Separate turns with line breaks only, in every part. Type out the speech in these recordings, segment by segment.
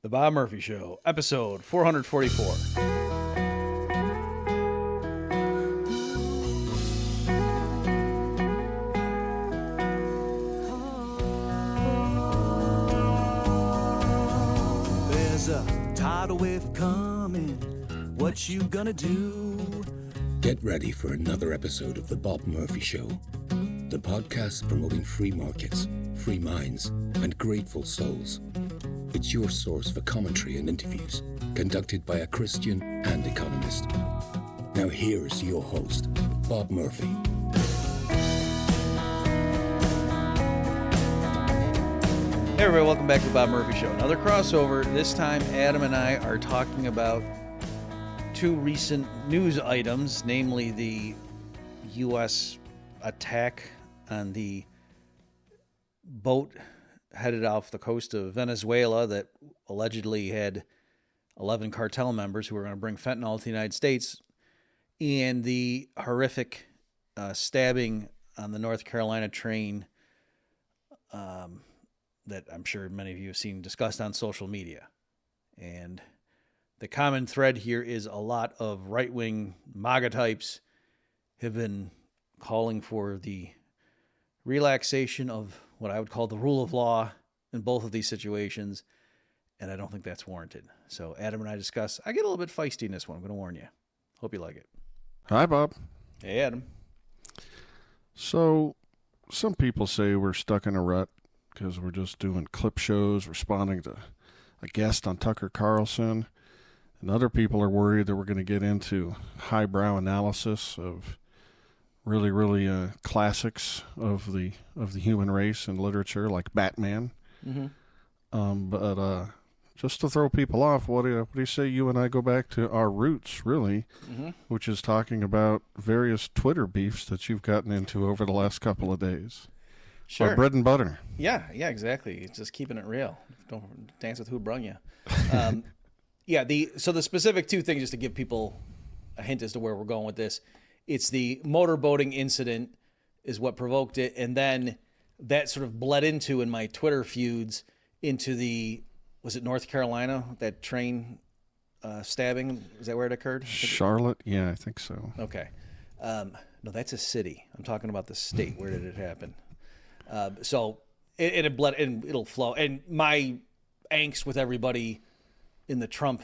The Bob Murphy Show, episode 444.
There's a tidal wave coming. What you gonna do?
Get ready for another episode of The Bob Murphy Show, the podcast promoting free markets, free minds, and grateful souls. It's your source for commentary and interviews, conducted by a Christian and economist. Now here's your host, Bob Murphy.
Hey everybody, welcome back to The Bob Murphy Show. Another crossover. This time, Adam and I are talking about two recent news items, namely the U.S. attack on the boat headed off the coast of Venezuela that allegedly had 11 cartel members who were going to bring fentanyl to the United States, and the horrific stabbing on the North Carolina train that I'm sure many of you have seen discussed on social media. And the common thread here is a lot of right-wing MAGA types have been calling for the relaxation of what I would call the rule of law in both of these situations, and I don't think that's warranted. So Adam and I discuss. I get a little bit feisty in this one, I'm going to warn you. Hope you like it.
Hi, Bob.
Hey, Adam.
So, some people say we're stuck in a rut because we're just doing clip shows, responding to a guest on Tucker Carlson, and other people are worried that we're going to get into highbrow analysis of really classics of the human race and literature, like Batman. Mm-hmm. But just to throw people off, what do you say you and I go back to our roots, really, mm-hmm. which is talking about various Twitter beefs that you've gotten into over the last couple of days.
Sure.
Our bread and butter.
Yeah, exactly. It's just keeping it real. Don't dance with who brung you. So the specific two things, just to give people a hint as to where we're going with this. It's the motorboating incident is what provoked it, and then that sort of bled into, in my Twitter feuds, into was it North Carolina, that train stabbing? Is that where it occurred?
Charlotte? Yeah, I think so.
Okay. No, that's a city. I'm talking about the state. Where did it happen? So it bled, and it'll flow. And my angst with everybody in the Trump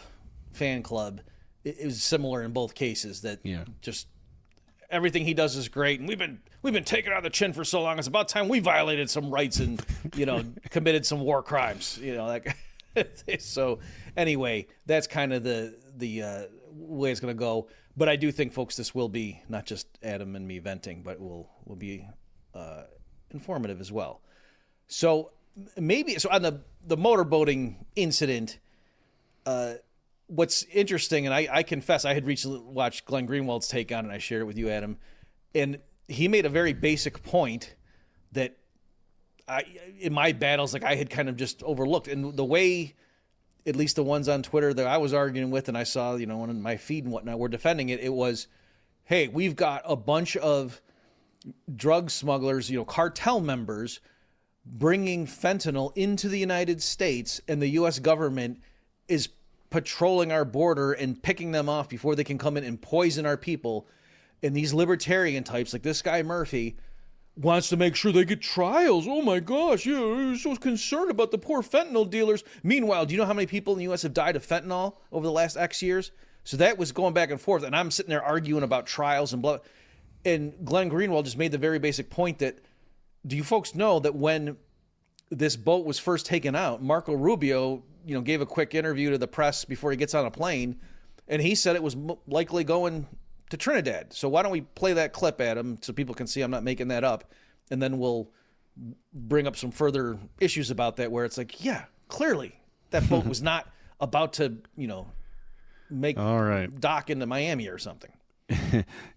fan club is similar in both cases. That just everything he does is great, and we've been taken out of the chin for so long. It's about time we violated some rights and committed some war crimes. So anyway, that's kind of the way it's going to go. But I do think, folks, this will be not just Adam and me venting, but will be informative as well. So on the motorboating incident, what's interesting, and I confess I had recently watched Glenn Greenwald's take on it, and I shared it with you, Adam, and he made a very basic point that in my battles, I had kind of just overlooked. And the way, at least the ones on Twitter that I was arguing with, and I saw, on my feed and whatnot, were defending it, it was, hey, we've got a bunch of drug smugglers, cartel members, bringing fentanyl into the United States, and the U.S. government is patrolling our border and picking them off before they can come in and poison our people. And these libertarian types, like this guy Murphy, wants to make sure they get trials. Oh my gosh, you're so concerned about the poor fentanyl dealers. Meanwhile, do you know how many people in the U.S. have died of fentanyl over the last X years? So that was going back and forth, and I'm sitting there arguing about trials and blah. And Glenn Greenwald just made the very basic point that, do you folks know that when this boat was first taken out, Marco Rubio, gave a quick interview to the press before he gets on a plane, and he said it was likely going to Trinidad. So why don't we play that clip, Adam, so people can see I'm not making that up, and then we'll bring up some further issues about that, where it's like, yeah, clearly that boat was not about to, make dock into Miami or something.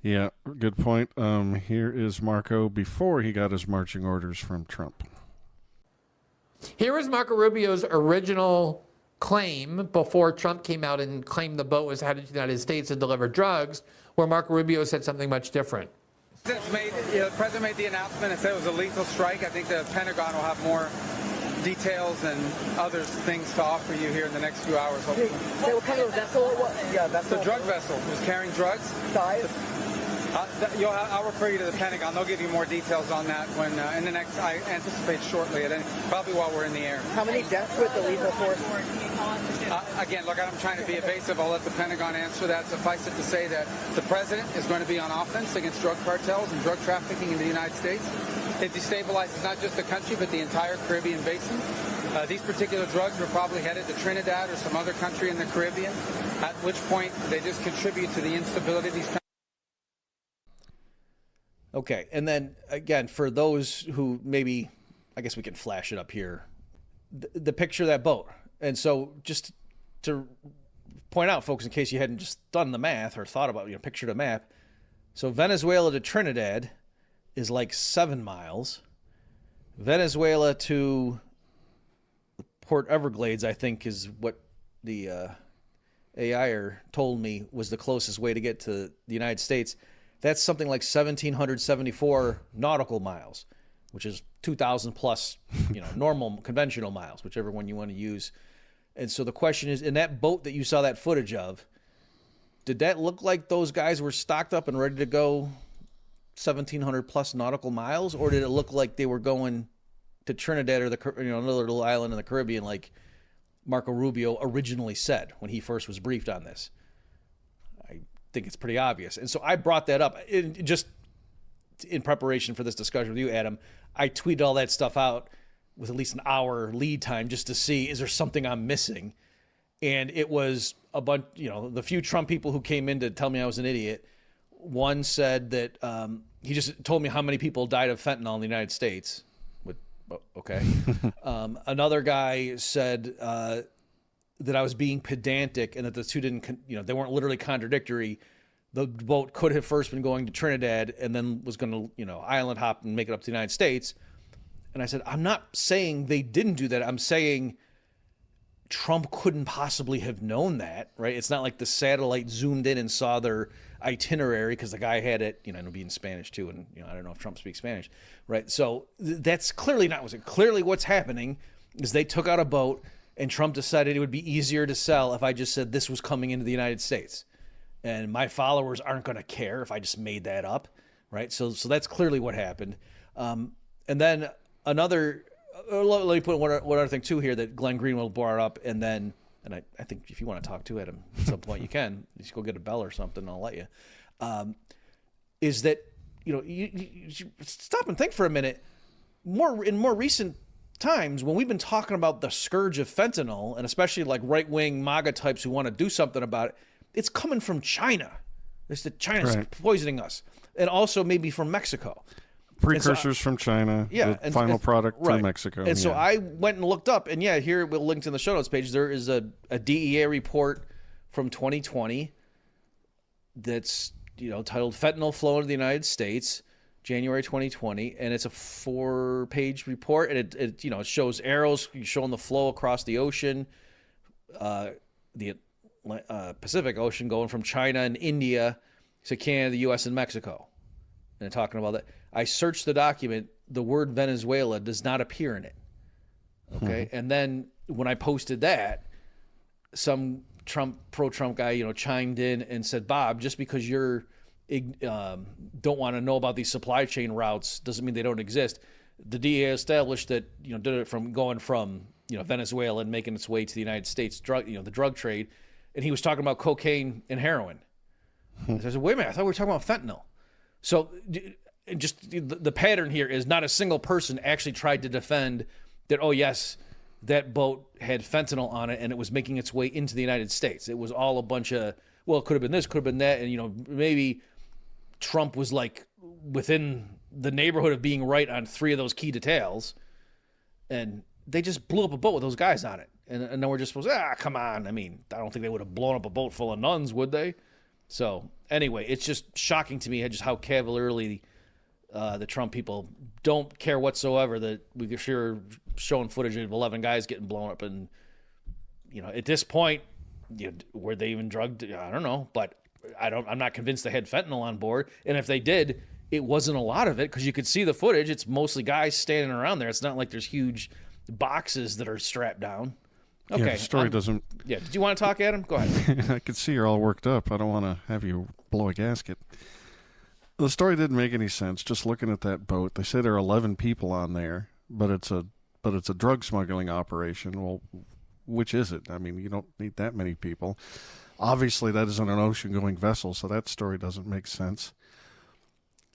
Yeah, good point. Here is Marco before he got his marching orders from Trump.
Here was Marco Rubio's original claim before Trump came out and claimed the boat was headed to the United States to deliver drugs, where Marco Rubio said something much different.
The president made the announcement and said it was a lethal strike. I think the Pentagon will have more details and other things to offer you here in the next few hours, hopefully.
So what kind of vessel it was? Yeah,
It's a drug vessel. It was carrying drugs.
Size?
I'll refer you to the Pentagon. They'll give you more details on that when in the next, I anticipate shortly, probably while we're in the air.
How many deaths with the lethal force?
Again, look, I'm trying to be evasive. I'll let the Pentagon answer that. Suffice it to say that the president is going to be on offense against drug cartels and drug trafficking in the United States. It destabilizes not just the country, but the entire Caribbean basin. These particular drugs were probably headed to Trinidad or some other country in the Caribbean, at which point they just contribute to the instability of these countries.
Okay, and then again, for those who maybe, I guess we can flash it up here, the picture of that boat. And so just to point out, folks, in case you hadn't just done the math or thought about, pictured a map. So Venezuela to Trinidad is like 7 miles. Venezuela to Port Everglades, I think, is what the AIer told me was the closest way to get to the United States. That's something like 1,774 nautical miles, which is 2,000 plus, normal conventional miles, whichever one you want to use. And so the question is, in that boat that you saw that footage of, did that look like those guys were stocked up and ready to go 1,700 plus nautical miles, or did it look like they were going to Trinidad or another little island in the Caribbean, like Marco Rubio originally said when he first was briefed on this? I think it's pretty obvious. And so I brought that up just in preparation for this discussion with you, Adam. I tweeted all that stuff out with at least an hour lead time just to see, is there something I'm missing? And it was a bunch, the few Trump people who came in to tell me I was an idiot. One said that he just told me how many people died of fentanyl in the United States. Okay. Another guy said that I was being pedantic and that the two didn't, they weren't literally contradictory. The boat could have first been going to Trinidad and then was going to, island hop and make it up to the United States. And I said, I'm not saying they didn't do that. I'm saying Trump couldn't possibly have known that, right? It's not like the satellite zoomed in and saw their itinerary because the guy had it, it'll be in Spanish too. And, I don't know if Trump speaks Spanish, right? So that's clearly not what's clearly what's happening is they took out a boat and Trump decided it would be easier to sell if I just said this was coming into the United States. And my followers aren't going to care if I just made that up, right? So that's clearly what happened. And then another, let me put one other thing too here that Glenn Greenwald brought up, and I think if you want to talk to Adam at some point, you can. You just go get a bell or something, and I'll let you. Is that you stop and think for a minute. In more recent times, when we've been talking about the scourge of fentanyl, and especially like right-wing MAGA types who want to do something about it, it's coming from China. It's that China's poisoning us, and also maybe from Mexico.
Precursors from China, the final product to Mexico.
And so I went and looked up, and here we'll link to the show notes page. There is a DEA report from 2020 that's titled "Fentanyl Flow into the United States, January 2020," and it's a 4-page report, and it shows arrows showing the flow across the ocean, the Pacific Ocean, going from China and India to Canada, the U.S. and Mexico, and talking about that. I searched the document. The word Venezuela does not appear in it. Okay. And then when I posted that, some pro-Trump guy, chimed in and said, Bob, just because you're don't want to know about these supply chain routes doesn't mean they don't exist. The DEA established that, did it from going from, Venezuela and making its way to the United States, the drug trade. And he was talking about cocaine and heroin. I said, wait a minute, I thought we were talking about fentanyl. So just the pattern here is not a single person actually tried to defend that, oh, yes, that boat had fentanyl on it and it was making its way into the United States. It was all a bunch of, well, it could have been this, could have been that. And, maybe Trump was like within the neighborhood of being right on 3 of those key details. And they just blew up a boat with those guys on it. And then we're just supposed to, come on. I mean, I don't think they would have blown up a boat full of nuns, would they? So anyway, it's just shocking to me just how cavalierly the Trump people don't care whatsoever that we sure showing footage of 11 guys getting blown up. And, at this point, were they even drugged? I don't know, but I'm not convinced they had fentanyl on board. And if they did, it wasn't a lot of it because you could see the footage. It's mostly guys standing around there. It's not like there's huge boxes that are strapped down.
Yeah,
Okay.
the story doesn't...
Yeah. Did you want to talk, Adam? Go ahead.
I can see you're all worked up. I don't want to have you blow a gasket. The story didn't make any sense. Just looking at that boat, they say there are 11 people on there, but it's a drug smuggling operation. Well, which is it? I mean, you don't need that many people. Obviously, that isn't an ocean-going vessel, so that story doesn't make sense.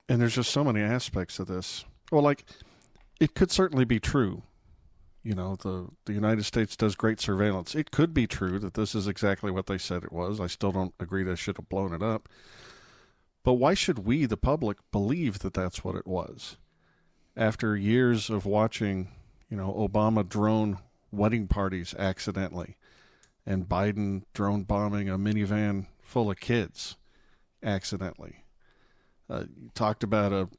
And there's just so many aspects of this. Well, like, it could certainly be true. You know, the United States does great surveillance. It could be true that this is exactly what they said it was. I still don't agree they should have blown it up. But why should we, the public, believe that that's what it was? After years of watching, you know, Obama drone wedding parties accidentally, and Biden drone bombing a minivan full of kids accidentally. You talked about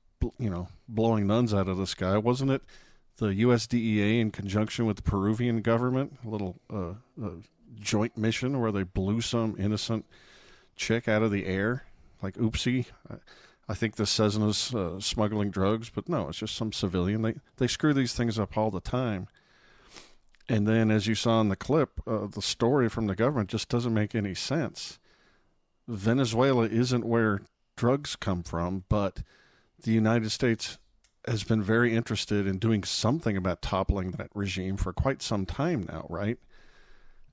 blowing nuns out of the sky. Wasn't it the USDEA in conjunction with the Peruvian government, a little joint mission where they blew some innocent chick out of the air? Like, oopsie. I think this says in us smuggling drugs, but no, it's just some civilian. They screw these things up all the time. And then, as you saw in the clip, the story from the government just doesn't make any sense. Venezuela isn't where drugs come from, but the United States has been very interested in doing something about toppling that regime for quite some time now, right?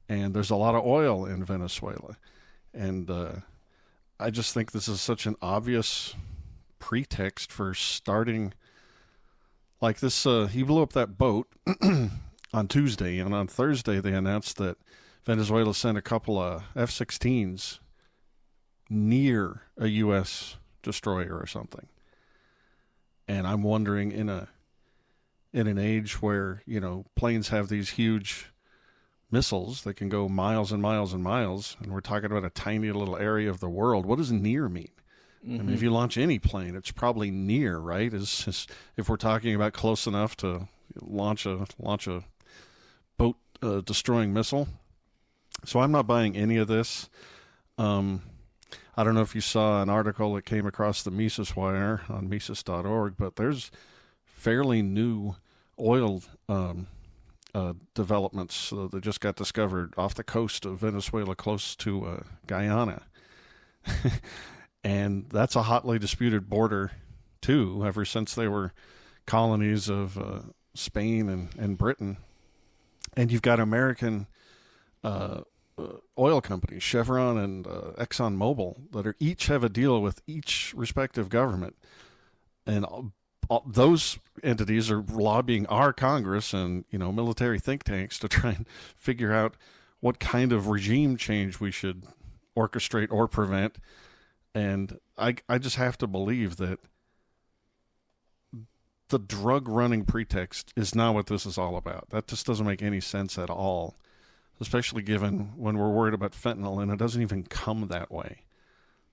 And there's a lot of oil in Venezuela. And I just think this is such an obvious pretext for starting like this. He blew up that boat on Tuesday, and on Thursday they announced that Venezuela sent a couple of F-16s near a U.S. destroyer or something. And I'm wondering, in an age where, you know, planes have these huge missiles that can go miles and miles and miles, and we're talking about a tiny little area of the world, what does near mean? I mean, if you launch any plane, it's probably near, right? Is if we're talking about close enough to launch a boat destroying missile. So I'm not buying any of this. I don't know if you saw an article that came across the Mises Wire on Mises.org, but there's fairly new oil developments that just got discovered off the coast of Venezuela, close to Guyana. And that's a hotly disputed border, too, ever since they were colonies of Spain and Britain. And you've got American oil companies, Chevron and ExxonMobil, that each have a deal with each respective government. And those entities are lobbying our Congress and, you know, military think tanks to try and figure out what kind of regime change we should orchestrate or prevent. And I just have to believe that the drug running pretext is not what this is all about. That just doesn't make any sense at all, especially given when we're worried about fentanyl and it doesn't even come that way.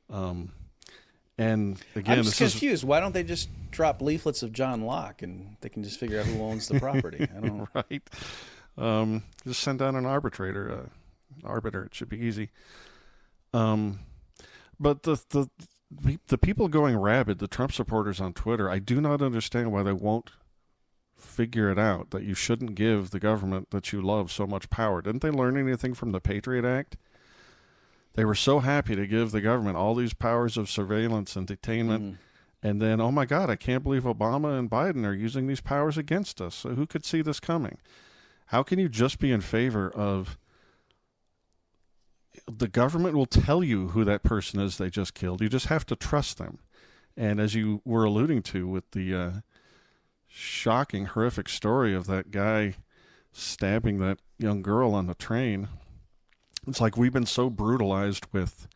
And again,
I'm just confused. Why don't they just drop leaflets of John Locke and they can just figure out who owns the property? I don't know.
Right. Just send down an arbiter. It should be easy. But the people going rabid, the Trump supporters on Twitter, I do not understand why they won't figure it out, that you shouldn't give the government that you love so much power. Didn't they learn anything from the Patriot Act? They were so happy to give the government all these powers of surveillance and detainment. And then, oh my God, I can't believe Obama and Biden are using these powers against us. So who could see this coming? How can you just be in favor of the government will tell you who that person is they just killed? You just have to trust them. And as you were alluding to with the shocking, horrific story of that guy stabbing that young girl on the train, it's like we've been so brutalized with,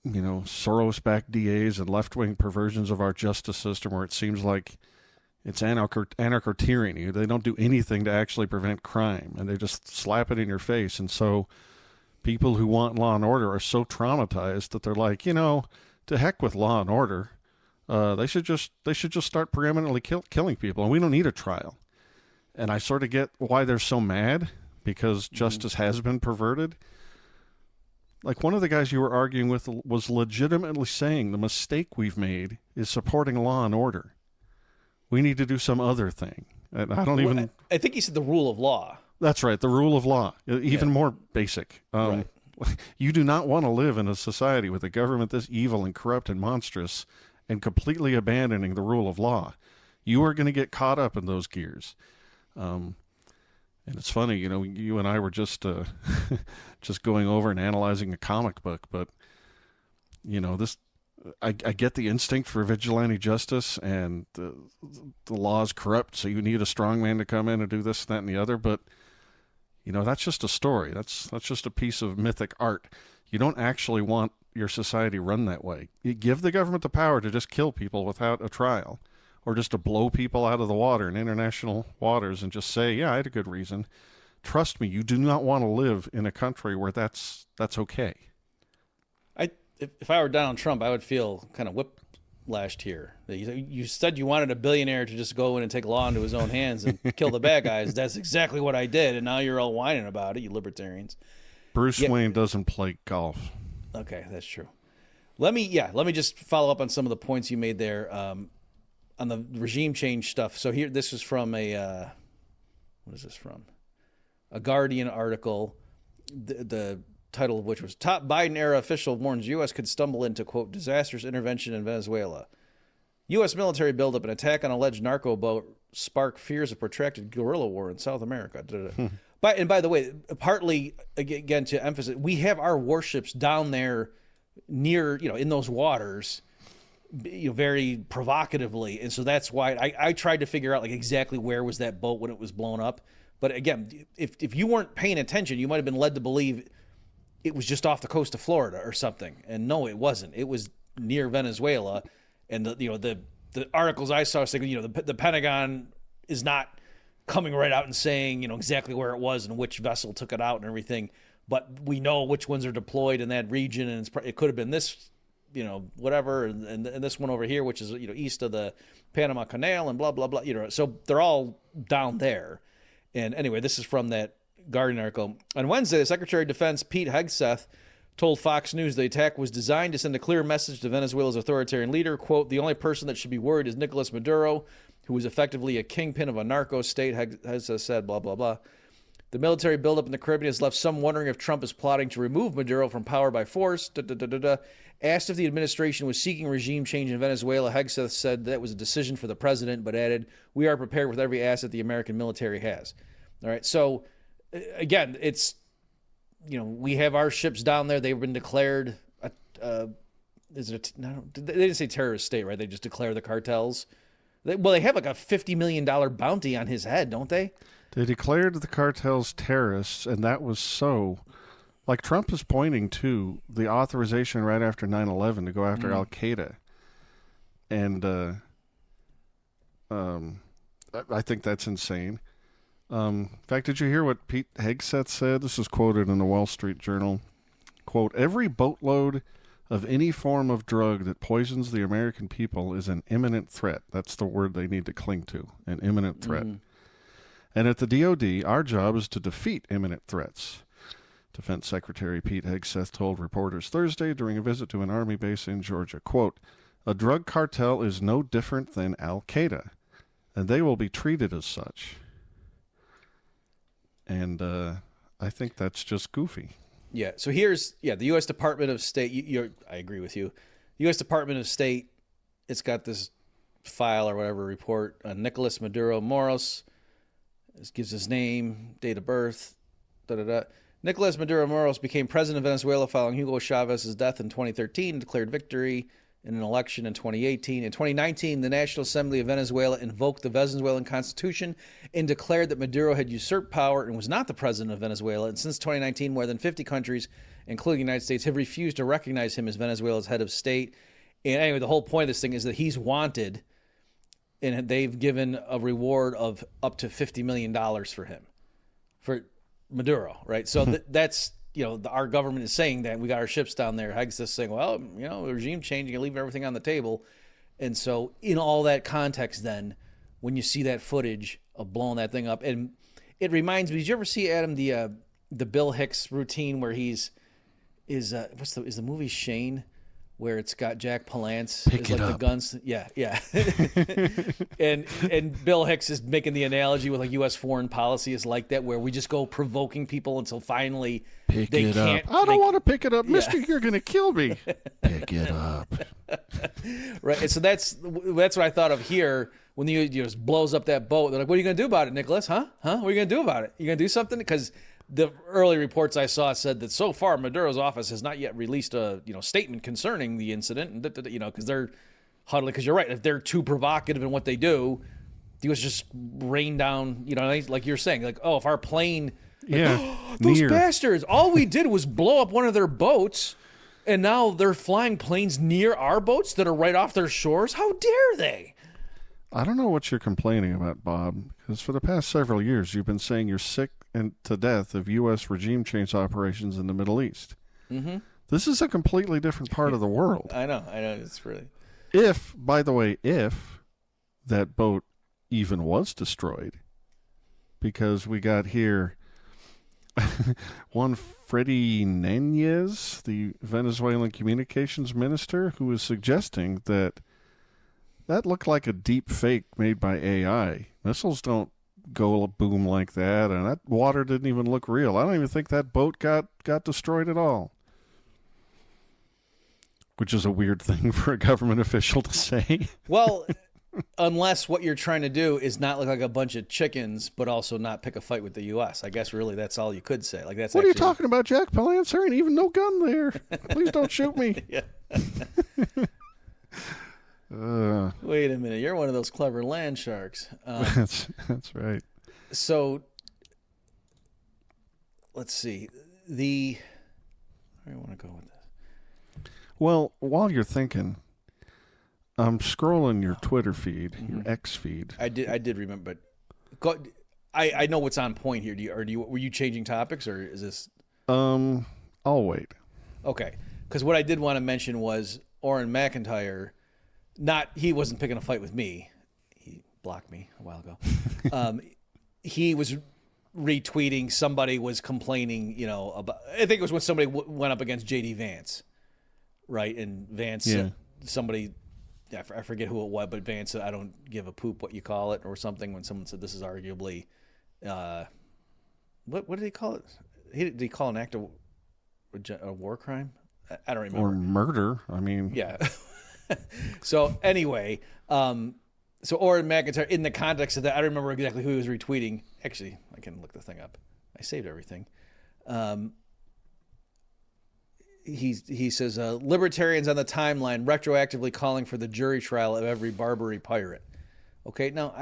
you know, Soros-backed DAs and left-wing perversions of our justice system where it seems like it's anarcho-tyranny. They don't do anything to actually prevent crime, and they just slap it in your face. And so people who want law and order are so traumatized that they're like, you know, to heck with law and order. They should just start preeminently killing people, and we don't need a trial. And I sort of get why they're so mad, because justice has been perverted. Like, one of the guys you were arguing with was legitimately saying the mistake we've made is supporting law and order. We need to do some other thing. And I don't even.
I think he said the rule of law.
That's right, the rule of law, even more basic.
Right.
You do not want to live in a society with a government this evil and corrupt and monstrous and completely abandoning the rule of law. You are going to get caught up in those gears. And it's funny, you and I were just just going over and analyzing a comic book, but this. I get the instinct for vigilante justice, and the law is corrupt, so you need a strong man to come in and do this, that, and the other. But that's just a story. That's just a piece of mythic art. You don't actually want your society run that way. You give the government the power to just kill people without a trial, or just to blow people out of the water in international waters and just say, yeah, I had a good reason. Trust me, you do not want to live in a country where that's okay.
If I were Donald Trump, I would feel kind of whiplashed here. You said you wanted a billionaire to just go in and take law into his own hands and kill the bad guys. That's exactly what I did, and now you're all whining about it, you libertarians.
Bruce Wayne doesn't play golf.
Okay, that's true. Let me just follow up on some of the points you made there on the regime change stuff. So here, this is from what is this from? A Guardian article. The title of which was Top Biden-era Official Warns U.S. Could Stumble into, quote, Disastrous Intervention in Venezuela. U.S. military buildup and attack on alleged narco boat spark fears of protracted guerrilla war in South America. And by the way, partly, again, to emphasize, we have our warships down there near, in those waters, very provocatively. And so that's why I tried to figure out, exactly where was that boat when it was blown up. But again, if you weren't paying attention, you might have been led to believe it was just off the coast of Florida or something. And no, it wasn't. It was near Venezuela. And the articles I saw saying, the Pentagon is not coming right out and saying, exactly where it was and which vessel took it out and everything. But we know which ones are deployed in that region, and it could have been this, whatever, and this one over here, which is east of the Panama Canal and blah blah blah. So they're all down there. And anyway, this is from that Guardian article. On Wednesday, the Secretary of Defense, Pete Hegseth, told Fox News the attack was designed to send a clear message to Venezuela's authoritarian leader. Quote, the only person that should be worried is Nicolas Maduro, who is effectively a kingpin of a narco state, Hegseth said, blah, blah, blah. The military buildup in the Caribbean has left some wondering if Trump is plotting to remove Maduro from power by force. Asked if the administration was seeking regime change in Venezuela, Hegseth said that was a decision for the president, but added, we are prepared with every asset the American military has. All right, so again, it's, we have our ships down there. They've been declared, they didn't say terrorist state, right? They just declare the cartels. They have like a $50 million bounty on his head, don't they?
They declared the cartels terrorists, and that was so. Like Trump is pointing to the authorization right after 9/11 to go after Al-Qaeda. And I think that's insane. In fact, did you hear what Pete Hegseth said? This is quoted in the Wall Street Journal. Quote, every boatload of any form of drug that poisons the American people is an imminent threat. That's the word they need to cling to, an imminent threat. And at the DOD, our job is to defeat imminent threats. Defense Secretary Pete Hegseth told reporters Thursday during a visit to an Army base in Georgia, quote, a drug cartel is no different than Al-Qaeda, and they will be treated as such. And I think that's just goofy.
Yeah. So here's the U.S. Department of State. I agree with you. U.S. Department of State. It's got this file or whatever report on Nicolas Maduro Moros. This gives his name, date of birth. Nicolas Maduro Moros became president of Venezuela following Hugo Chavez's death in 2013. Declared victory in an election in 2018. In 2019, the National Assembly of Venezuela invoked the Venezuelan Constitution and declared that Maduro had usurped power and was not the president of Venezuela. And since 2019, more than 50 countries, including the United States, have refused to recognize him as Venezuela's head of state. And anyway, the whole point of this thing is that he's wanted, and they've given a reward of up to $50 million for him, for Maduro, right? So that's... our government is saying that we got our ships down there. Hegseth saying, well, regime changing and leaving everything on the table. And so in all that context, then, when you see that footage of blowing that thing up, and it reminds me, did you ever see, Adam, the Bill Hicks routine where is the movie Shane, where it's got Jack Palance
Pick
is
it
like
up.
the guns. Yeah. and Bill Hicks is making the analogy with like U.S. foreign policy is like that, where we just go provoking people until finally
Pick
they
it
can't.
up. I don't
they-
want to pick it up, Mister. You're going to kill me. Pick it up.
Right. And so that's what I thought of here when you just blows up that boat. They're like, "What are you going to do about it, Nicholas? Huh? What are you going to do about it? You going to do something?" Because the early reports I saw said that so far Maduro's office has not yet released a statement concerning the incident, and because they're huddling. Because you're right, if they're too provocative in what they do, the U.S. just rain down. Like you're saying, like, oh, if our plane, those bastards, all we did was blow up one of their boats, and now they're flying planes near our boats that are right off their shores. How dare they?
I don't know what you're complaining about, Bob, because for the past several years you've been saying you're sick and to death of U.S. regime change operations in the Middle East. Mm-hmm. This is a completely different part of the world.
I know. It's really.
If that boat even was destroyed, because we got here one Freddie Nunez, the Venezuelan communications minister, who was suggesting that looked like a deep fake made by AI. Missiles don't go boom like that, and that water didn't even look real. I don't even think that boat got destroyed at all. Which is a weird thing for a government official to say.
Well, unless what you're trying to do is not look like a bunch of chickens, but also not pick a fight with the U.S. I guess really that's all you could say. Like that's.
What are you talking about, Jack Palance? There ain't even no gun there. Please don't shoot me.
Yeah. Wait a minute, you're one of those clever land sharks.
That's right.
So let's see. Where do you want to go with this?
Well, while you're thinking, I'm scrolling your Twitter feed, your X feed.
I did remember, but I know what's on point here. Were you changing topics, or is this?
I'll wait.
Okay, because what I did want to mention was Orrin McIntyre. He wasn't picking a fight with me. He blocked me a while ago. He was retweeting. Somebody was complaining, about. I think it was when somebody went up against J.D. Vance, right? And Vance, somebody, I forget who it was, but Vance said, "I don't give a poop what you call it," or something. When someone said this is arguably, what did he call it? Did he call an act of a war crime? I don't remember.
Or murder. I mean,
yeah. So anyway, so Orrin McIntyre, in the context of that, I don't remember exactly who he was retweeting. Actually, I can look the thing up. I saved everything. He says, libertarians on the timeline retroactively calling for the jury trial of every Barbary pirate. Okay, now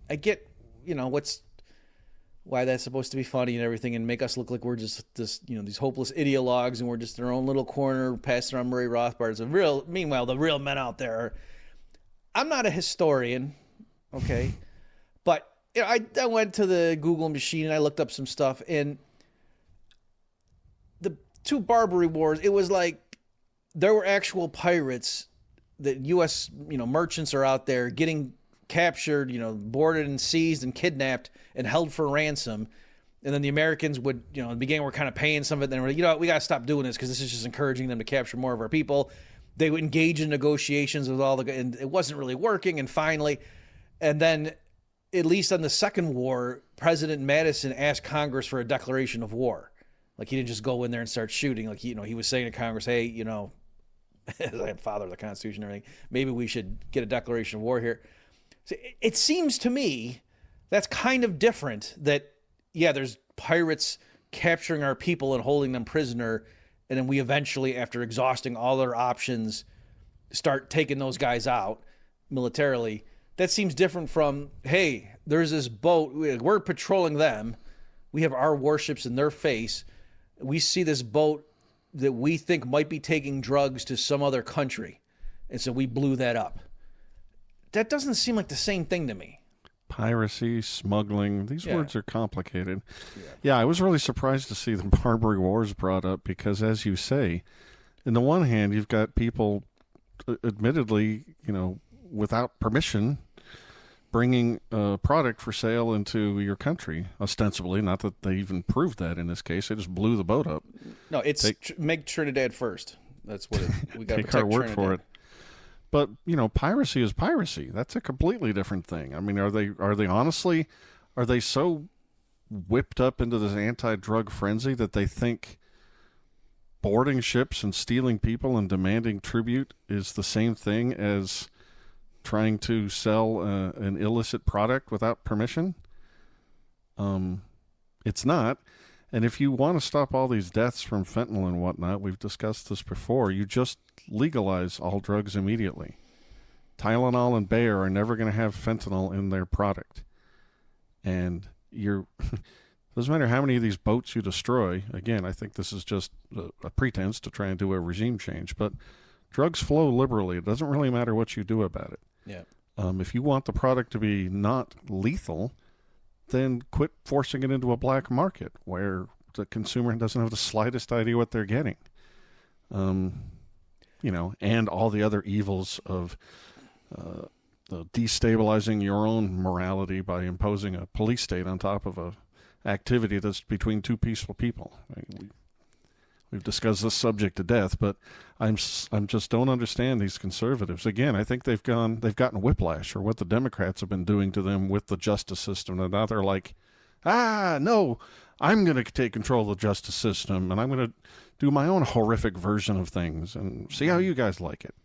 I get, why that's supposed to be funny and everything and make us look like we're just these hopeless ideologues and we're just in our own little corner passing around Murray Rothbard. Meanwhile, the real men out there I'm not a historian, okay, but I went to the Google machine and I looked up some stuff, and the two Barbary Wars, it was like there were actual pirates that U.S. merchants are out there getting captured, boarded and seized and kidnapped and held for ransom. And then the Americans would, in the beginning, were kind of paying some of it. Then we're like, we got to stop doing this because this is just encouraging them to capture more of our people. They would engage in negotiations with and it wasn't really working. And finally, and then at least on the second war, President Madison asked Congress for a declaration of war. Like, he didn't just go in there and start shooting. Like, he was saying to Congress, hey, as I am father of the Constitution and everything, maybe we should get a declaration of war here. So it seems to me that's kind of different that, yeah, there's pirates capturing our people and holding them prisoner, and then we eventually, after exhausting all their options, start taking those guys out militarily. That seems different from, hey, there's this boat, we're patrolling them, we have our warships in their face, we see this boat that we think might be taking drugs to some other country, and so we blew that up. That doesn't seem like the same thing to me.
Piracy, smuggling, these words are complicated. Yeah, I was really surprised to see the Barbary Wars brought up because, as you say, on the one hand, you've got people, admittedly, without permission, bringing a product for sale into your country, ostensibly. Not that they even proved that in this case. They just blew the boat up.
No, it's make Trinidad first. That's what we got to
take our word for it. But piracy is piracy. That's a completely different thing. I mean, are they honestly, are they so whipped up into this anti-drug frenzy that they think boarding ships and stealing people and demanding tribute is the same thing as trying to sell an illicit product without permission? It's not. And if you want to stop all these deaths from fentanyl and whatnot, we've discussed this before, you just legalize all drugs immediately. Tylenol and Bayer are never going to have fentanyl in their product. And doesn't matter how many of these boats you destroy. Again, I think this is just a pretense to try and do a regime change. But drugs flow liberally. It doesn't really matter what you do about it.
Yeah.
If you want the product to be not lethal, then quit forcing it into a black market where the consumer doesn't have the slightest idea what they're getting. And all the other evils of destabilizing your own morality by imposing a police state on top of a activity that's between two peaceful people. We've discussed this subject to death, but I'm just don't understand these conservatives. Again, I think they've gotten whiplash or what the Democrats have been doing to them with the justice system. And now they're like, no, I'm going to take control of the justice system and I'm going to do my own horrific version of things and see how you guys like it.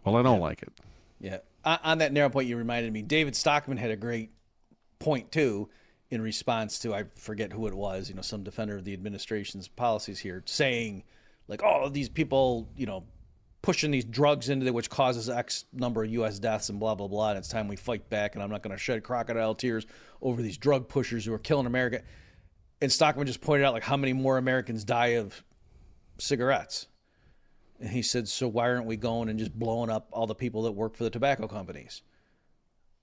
Well, I don't like it.
Yeah. On that narrow point, you reminded me, David Stockman had a great point too, in response to, I forget who it was, some defender of the administration's policies here, saying like, oh, these people, pushing these drugs into which causes X number of U.S. deaths and blah, blah, blah. And it's time we fight back. And I'm not going to shed crocodile tears over these drug pushers who are killing America. And Stockman just pointed out like how many more Americans die of cigarettes. And he said, so why aren't we going and just blowing up all the people that work for the tobacco companies?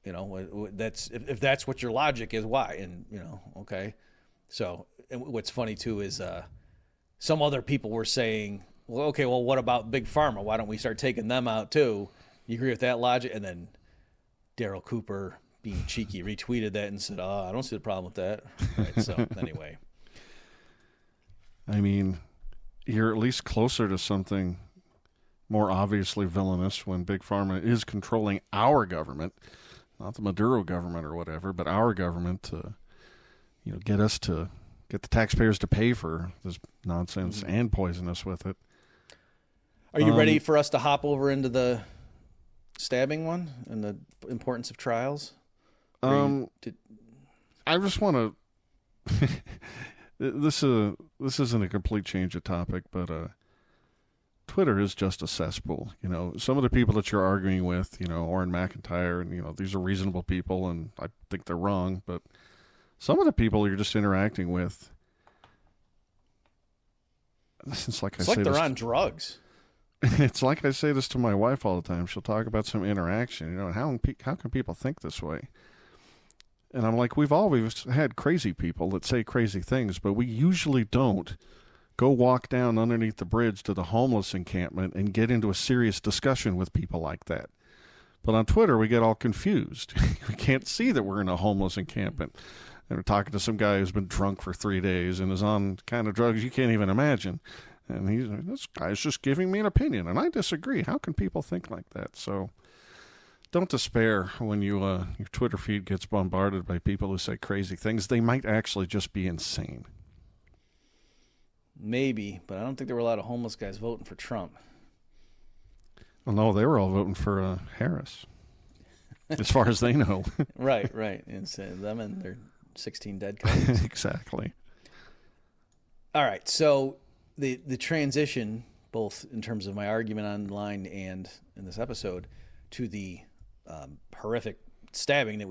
That's if that's what your logic is, why? And okay. So and what's funny too is some other people were saying, well, okay, well, what about Big Pharma? Why don't we start taking them out too? You agree with that logic? And then Daryl Cooper, being cheeky, retweeted that and said, I don't see the problem with that. Right, so anyway,
I mean, you're at least closer to something more obviously villainous when Big Pharma is controlling our government. Not the Maduro government or whatever, but our government to, get the taxpayers to pay for this nonsense and poison us with it.
Are you ready for us to hop over into the stabbing one and the importance of trials?
I just want to. This isn't a complete change of topic, but Twitter is just a cesspool. Some of the people that you're arguing with, Orrin McIntyre, and, these are reasonable people, and I think they're wrong, but some of the people you're just interacting with, it's like
they're on drugs.
It's like I say this to my wife all the time. She'll talk about some interaction, how can people think this way? And I'm like, we've always had crazy people that say crazy things, but we usually don't go walk down underneath the bridge to the homeless encampment and get into a serious discussion with people like that. But on Twitter, we get all confused. We can't see that we're in a homeless encampment. And we're talking to some guy who's been drunk for 3 days and is on kind of drugs you can't even imagine. And this guy's just giving me an opinion, and I disagree. How can people think like that? So don't despair when your Twitter feed gets bombarded by people who say crazy things. They might actually just be insane.
Maybe, but I don't think there were a lot of homeless guys voting for Trump.
Well, no, they were all voting for Harris, as far as they know.
Right. And so them and their 16 dead colleagues.
Exactly.
All right, so the transition, both in terms of my argument online and in this episode, to the horrific stabbing that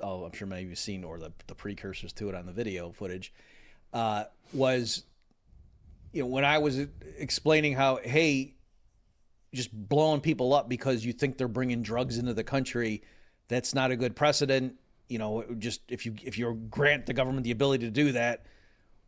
I'm sure many of you have seen, or the precursors to it on the video footage, was... when I was explaining how, hey, just blowing people up because you think they're bringing drugs into the country, that's not a good precedent. Just if you grant the government the ability to do that,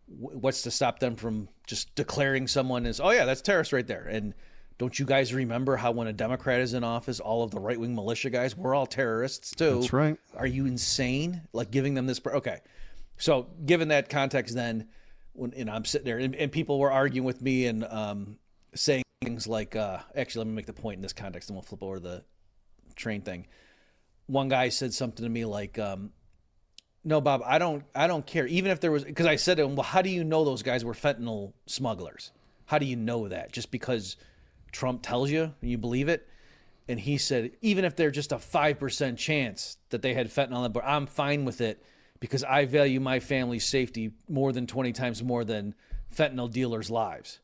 what's to stop them from just declaring someone as, oh yeah, that's terrorist right there. And don't you guys remember how when a Democrat is in office, all of the right-wing militia guys, we're all terrorists too.
That's right.
Are you insane? Like giving them this, okay. So given that context then, when I'm sitting there and people were arguing with me and saying things like, actually, let me make the point in this context, and we'll flip over to the train thing. One guy said something to me like, no, Bob, I don't care. Even if there was, because I said to him, well, how do you know those guys were fentanyl smugglers? How do you know that? Just because Trump tells you and you believe it? And he said, even if they're just a 5% chance that they had fentanyl on the board, I'm fine with it because I value my family's safety more than 20 times more than fentanyl dealers' lives.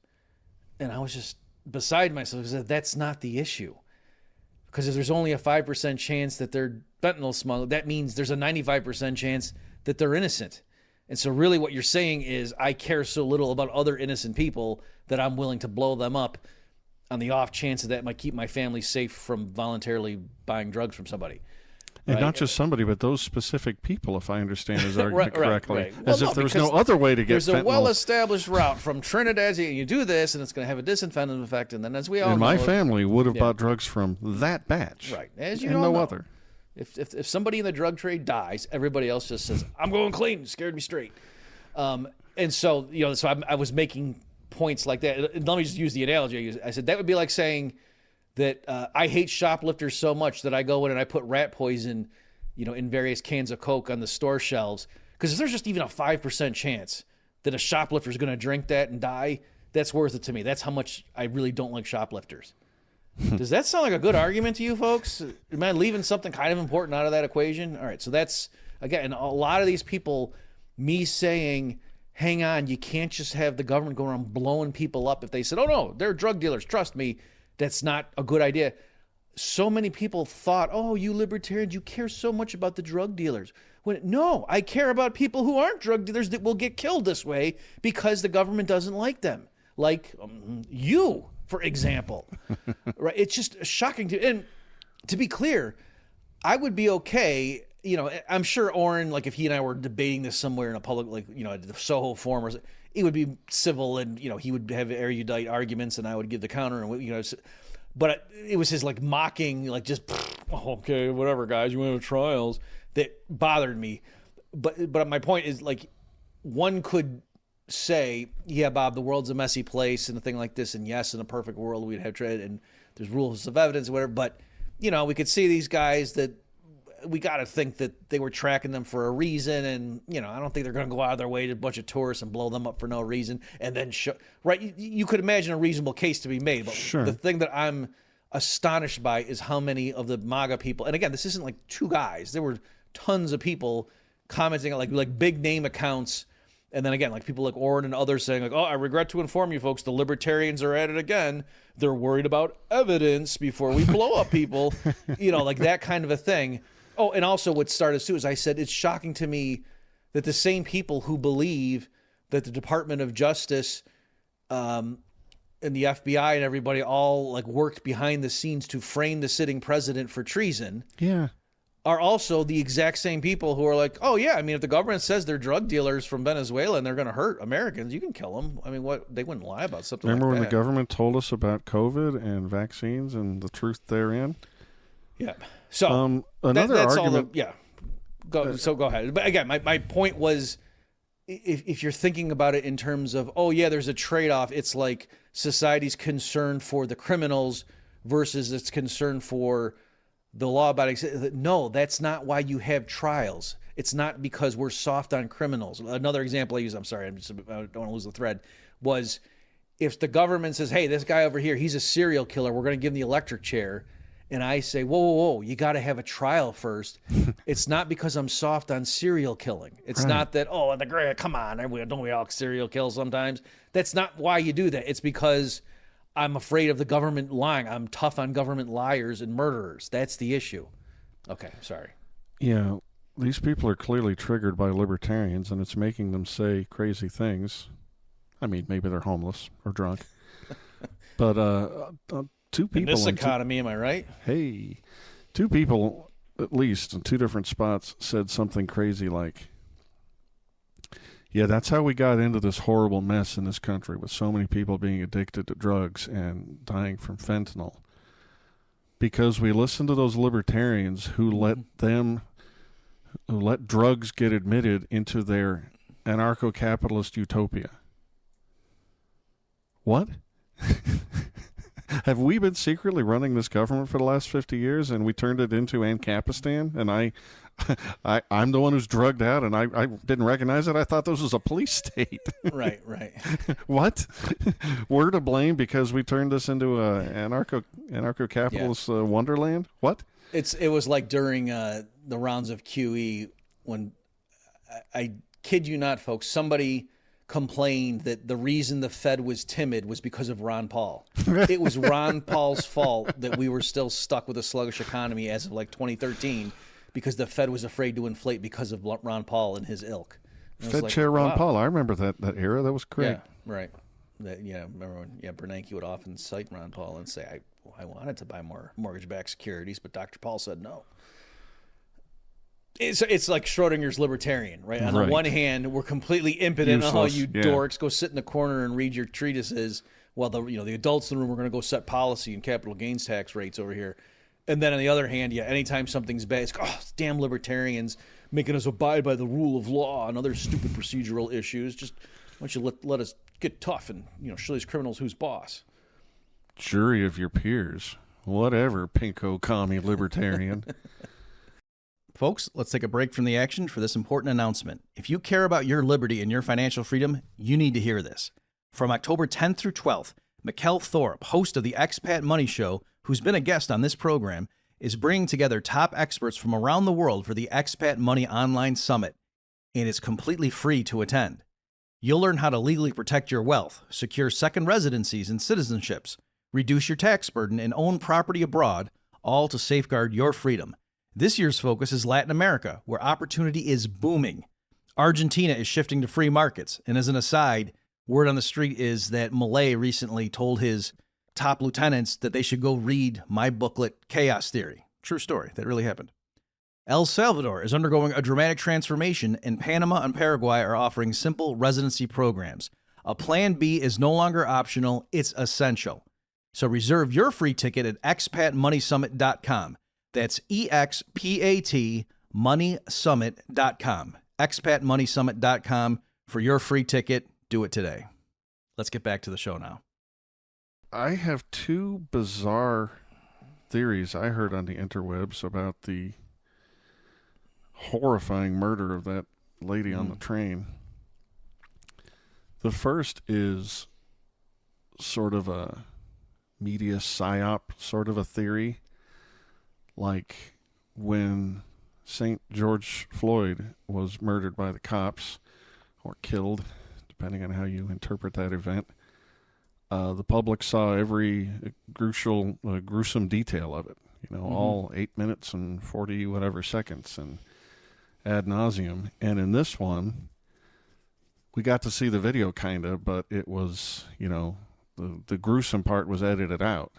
And I was just beside myself because that's not the issue. Because if there's only a 5% chance that they're fentanyl smuggled, that means there's a 95% chance that they're innocent. And so really what you're saying is I care so little about other innocent people that I'm willing to blow them up on the off chance that might keep my family safe from voluntarily buying drugs from somebody.
And
right?
not just somebody, but those specific people, if I understand his argument correctly.
Right.
As if there was no other way to get
there's
fentanyl.
There's a well-established route from Trinidad. You do this, and it's going to have a disinfectant effect. And then as we all
and
know...
my family would have bought drugs from that batch.
Right. As you
and
all
no
know.
other.
If somebody in the drug trade dies, everybody else just says, I'm going clean, scared me straight. And so, I was making points like that. And let me just use the analogy I used. I said, that would be like saying that I hate shoplifters so much that I go in and I put rat poison, in various cans of Coke on the store shelves. Because if there's just even a 5% chance that a shoplifter is going to drink that and die, that's worth it to me. That's how much I really don't like shoplifters. Does that sound like a good argument to you folks? Am I leaving something kind of important out of that equation? All right, so that's, again, a lot of these people, me saying, hang on, you can't just have the government go around blowing people up if they said, oh, no, they're drug dealers, trust me, that's not a good idea. So many people thought, oh, you libertarians, you care so much about the drug dealers. No, I care about people who aren't drug dealers that will get killed this way because the government doesn't like them. Like you, for example. Right? It's just shocking and to be clear, I would be okay. I'm sure Oren, like if he and I were debating this somewhere in a public, like, at the Soho Forum, or it would be civil and, he would have erudite arguments and I would give the counter and, but it was his like mocking, like just, okay, whatever, guys, you want to have trials, that bothered me. But my point is, like, one could say, yeah, Bob, the world's a messy place and a thing like this. And yes, in a perfect world, we'd have trade and there's rules of evidence or whatever. But, we could see these guys that we got to think that they were tracking them for a reason. And, I don't think they're going to go out of their way to a bunch of tourists and blow them up for no reason. And then, right, you could imagine a reasonable case to be made. But
sure.
The thing that I'm astonished by is how many of the MAGA people, and again, this isn't like two guys. There were tons of people commenting on like big name accounts. And then again, like people like Oren and others saying like, oh, I regret to inform you folks, the libertarians are at it again. They're worried about evidence before we blow up people, like that kind of a thing. Oh, and also what started too is I said, it's shocking to me that the same people who believe that the Department of Justice and the FBI and everybody all like worked behind the scenes to frame the sitting president for treason.
Yeah.
Are also the exact same people who are like, oh, yeah, I mean, if the government says they're drug dealers from Venezuela and they're going to hurt Americans, you can kill them. I mean, they wouldn't lie about something
Remember
like that.
when the government told us about COVID and vaccines and the truth therein?
Yeah. So
another
that's
argument.
Go ahead. But again, my point was, if you're thinking about it in terms of, oh, yeah, there's a trade-off. It's like society's concern for the criminals versus its concern for the law-abiding. No, that's not why you have trials. It's not because we're soft on criminals. Another example I use, I'm sorry, I don't want to lose the thread, was if the government says, hey, this guy over here, he's a serial killer, we're going to give him the electric chair, and I say, whoa, you got to have a trial first. It's not because I'm soft on serial killing. It's not that, come on, don't we all serial kill sometimes? That's not why you do that. It's because I'm afraid of the government lying. I'm tough on government liars and murderers. That's the issue. Okay, sorry.
Yeah, these people are clearly triggered by libertarians, and it's making them say crazy things. I mean, maybe they're homeless or drunk. But two people...
In this economy, am I right?
Hey, two people, at least, in two different spots, said something crazy like, yeah, that's how we got into this horrible mess in this country with so many people being addicted to drugs and dying from fentanyl. Because we listened to those libertarians who let drugs get admitted into their anarcho-capitalist utopia. What? Have we been secretly running this government for the last 50 years and we turned it into Ancapistan? And I'm the one who's drugged out and I didn't recognize it. I thought this was a police state.
Right.
What? We're to blame because we turned this into a anarcho-capitalist wonderland? What?
It was like during the rounds of QE when, I kid you not, folks, somebody complained that the reason the Fed was timid was because of Ron Paul. It was Ron Paul's fault that we were still stuck with a sluggish economy as of like 2013 because the Fed was afraid to inflate because of Ron Paul and his ilk. And
Fed Chair Ron Paul. I remember that era. That was great.
Yeah, right. Remember when Bernanke would often cite Ron Paul and say, I wanted to buy more mortgage-backed securities, but Dr. Paul said no. It's like Schrodinger's libertarian, right? On the one hand, we're completely impotent.
Useless,
You dorks, go sit in the corner and read your treatises while the adults in the room are going to go set policy and capital gains tax rates over here. And then on the other hand, anytime something's bad, it's damn libertarians making us abide by the rule of law and other stupid procedural issues. Just why don't you let us get tough and show these criminals who's boss.
Jury of your peers. Whatever, pinko commie libertarian.
Folks, let's take a break from the action for this important announcement. If you care about your liberty and your financial freedom, you need to hear this. From October 10th through 12th, Mikkel Thorup, host of the Expat Money Show, who's been a guest on this program, is bringing together top experts from around the world for the Expat Money Online Summit, and it's completely free to attend. You'll learn how to legally protect your wealth, secure second residencies and citizenships, reduce your tax burden, and own property abroad, all to safeguard your freedom. This year's focus is Latin America, where opportunity is booming. Argentina is shifting to free markets. And as an aside, word on the street is that Milei recently told his top lieutenants that they should go read my booklet, Chaos Theory. True story. That really happened. El Salvador is undergoing a dramatic transformation, and Panama and Paraguay are offering simple residency programs. A Plan B is no longer optional. It's essential. So reserve your free ticket at expatmoneysummit.com. That's expatmoneysummit.com. expatmoneysummit.com for your free ticket. Do it today. Let's get back to the show now.
I have two bizarre theories I heard on the interwebs about the horrifying murder of that lady on the train. The first is sort of a media psyop sort of a theory. Like when St. George Floyd was murdered by the cops or killed, depending on how you interpret that event, the public saw every gruesome detail of it, all 8 minutes and 40 whatever seconds and ad nauseum. And in this one, we got to see the video kind of, but it was, the gruesome part was edited out.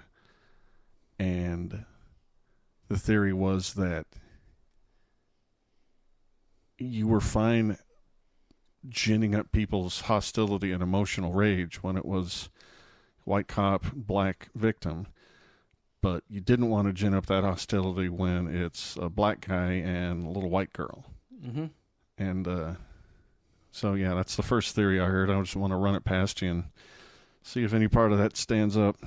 And the theory was that you were fine ginning up people's hostility and emotional rage when it was white cop, black victim, but you didn't want to gin up that hostility when it's a black guy and a little white girl. Mm-hmm. And so, that's the first theory I heard. I just want to run it past you and see if any part of that stands up.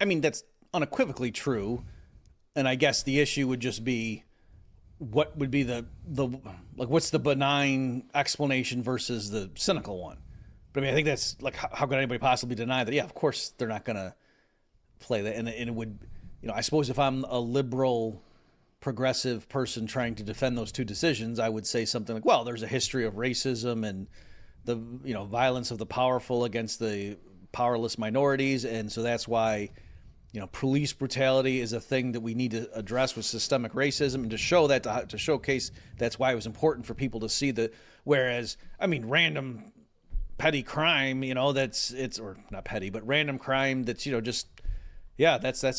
I mean, that's unequivocally true. And I guess the issue would just be what would be what's the benign explanation versus the cynical one? But I mean, I think that's like, how could anybody possibly deny that? Yeah, of course they're not going to play that. And it would, I suppose if I'm a liberal, progressive person trying to defend those two decisions, I would say something like, well, there's a history of racism and the, violence of the powerful against the powerless minorities. And so that's why, police brutality is a thing that we need to address with systemic racism, and to show that, to showcase that's why it was important for people to see whereas, random petty crime, or not petty, but random crime that's, that's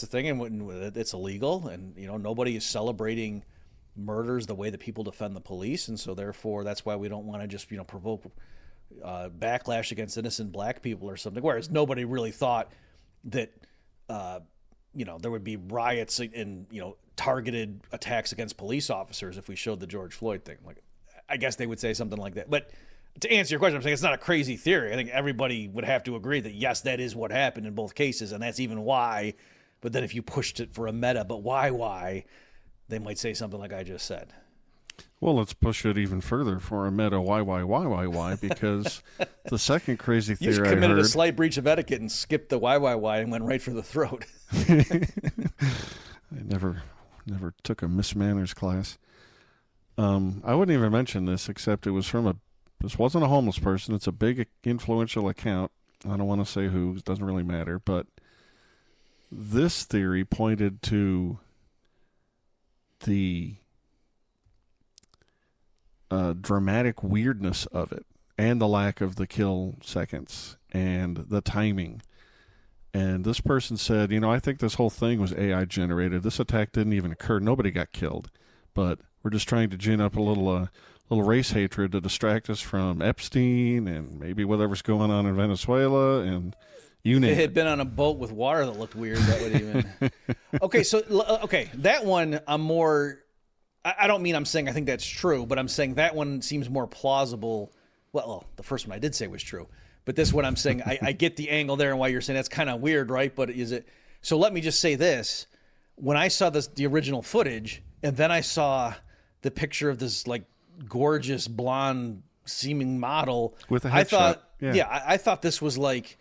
the thing. And it's illegal, and, nobody is celebrating murders the way that people defend the police. And so therefore that's why we don't want to just, provoke backlash against innocent black people or something. Whereas nobody really thought that, there would be riots and, targeted attacks against police officers if we showed the George Floyd thing. Like, I guess they would say something like that. But to answer your question, I'm saying it's not a crazy theory. I think everybody would have to agree that, yes, that is what happened in both cases, and that's even why. But then if you pushed it for a meta, but why, they might say something like I just said.
Well, let's push it even further for a meta why, because the second crazy theory
You just committed a slight breach of etiquette and skipped the why and went right for the throat.
I never took a Miss Manners class. I wouldn't even mention this, except it was from this wasn't a homeless person. It's a big influential account. I don't want to say who. It doesn't really matter. But this theory pointed to the dramatic weirdness of it and the lack of the kill seconds and the timing. And this person said, I think this whole thing was AI generated. This attack didn't even occur. Nobody got killed. But we're just trying to gin up a little race hatred to distract us from Epstein and maybe whatever's going on in Venezuela and you name
it. If it had been on a boat with water that looked weird, that would even... Okay, that one I'm more... I don't mean I'm saying I think that's true, but I'm saying that one seems more plausible. Well, the first one I did say was true. But this one I'm saying, I get the angle there and why you're saying that's kind of weird, right? But is it... So let me just say this. When I saw the original footage, and then I saw the picture of this, like, gorgeous blonde seeming model...
With a headshot.
I thought,
yeah.
I thought this was like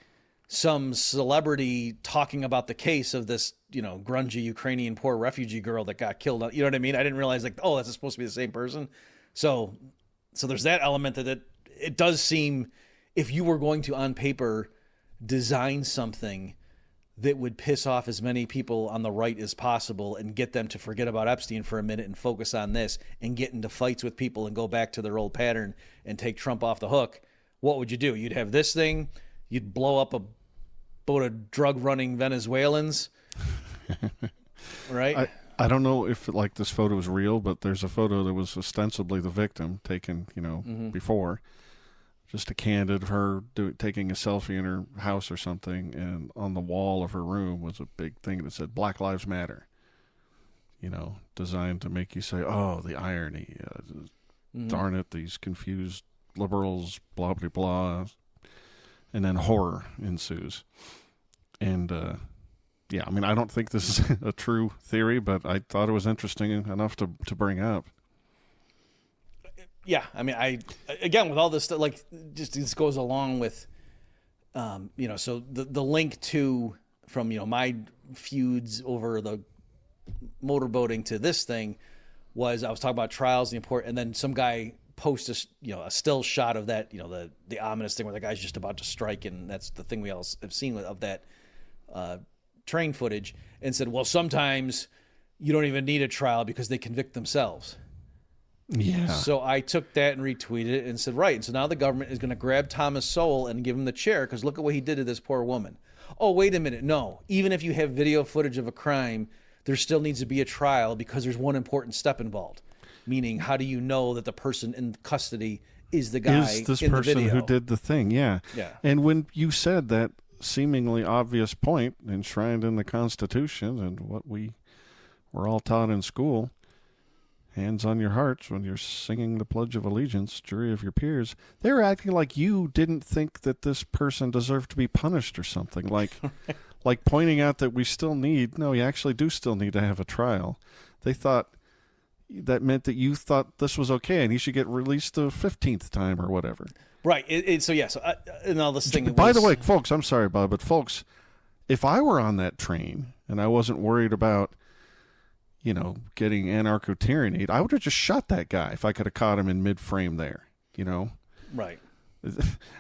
some celebrity talking about the case of this, grungy Ukrainian poor refugee girl that got killed. You know what I mean? I didn't realize, like, oh, that's supposed to be the same person. So there's that element that it does seem... If you were going to, on paper, design something that would piss off as many people on the right as possible and get them to forget about Epstein for a minute and focus on this and get into fights with people and go back to their old pattern and take Trump off the hook, what would you do? You'd have this thing, you'd blow up a boat of drug-running Venezuelans, right?
I don't know if, like, this photo is real, but there's a photo that was ostensibly the victim taken, before. Just a candid of her taking a selfie in her house or something, and on the wall of her room was a big thing that said Black Lives Matter. Designed to make you say, oh, the irony. Darn it, these confused liberals, blah, blah, blah. And then horror ensues. And, I don't think this is a true theory, but I thought it was interesting enough to bring up.
Yeah, again, with all this stuff, like, just this goes along with, so the link to, from, my feuds over the motorboating to this thing was, I was talking about trials, the import, and then some guy posted, a still shot of that, the ominous thing where the guy's just about to strike, and that's the thing we all have seen of that train footage, and said, well, sometimes you don't even need a trial because they convict themselves.
Yeah.
So I took that and retweeted it and said, right. And so now the government is going to grab Thomas Sowell and give him the chair because look at what he did to this poor woman. Oh, wait a minute. No. Even if you have video footage of a crime, there still needs to be a trial because there's one important step involved. Meaning, how do you know that the person in custody is the guy
is this
in
person
the video?
Who did the thing? Yeah.
Yeah.
And when you said that seemingly obvious point enshrined in the Constitution and what we were all taught in school, hands on your hearts when you're singing the Pledge of Allegiance, jury of your peers, they were acting like you didn't think that this person deserved to be punished or something. Like, like pointing out that we still need, no, you actually do still need to have a trial. They thought that meant that you thought this was okay and he should get released the 15th time or whatever.
Right. And all this thing.
By the way, folks, I'm sorry, Bob, but folks, if I were on that train and I wasn't worried about getting anarcho-tyrannied, I would have just shot that guy if I could have caught him in mid-frame there,
Right.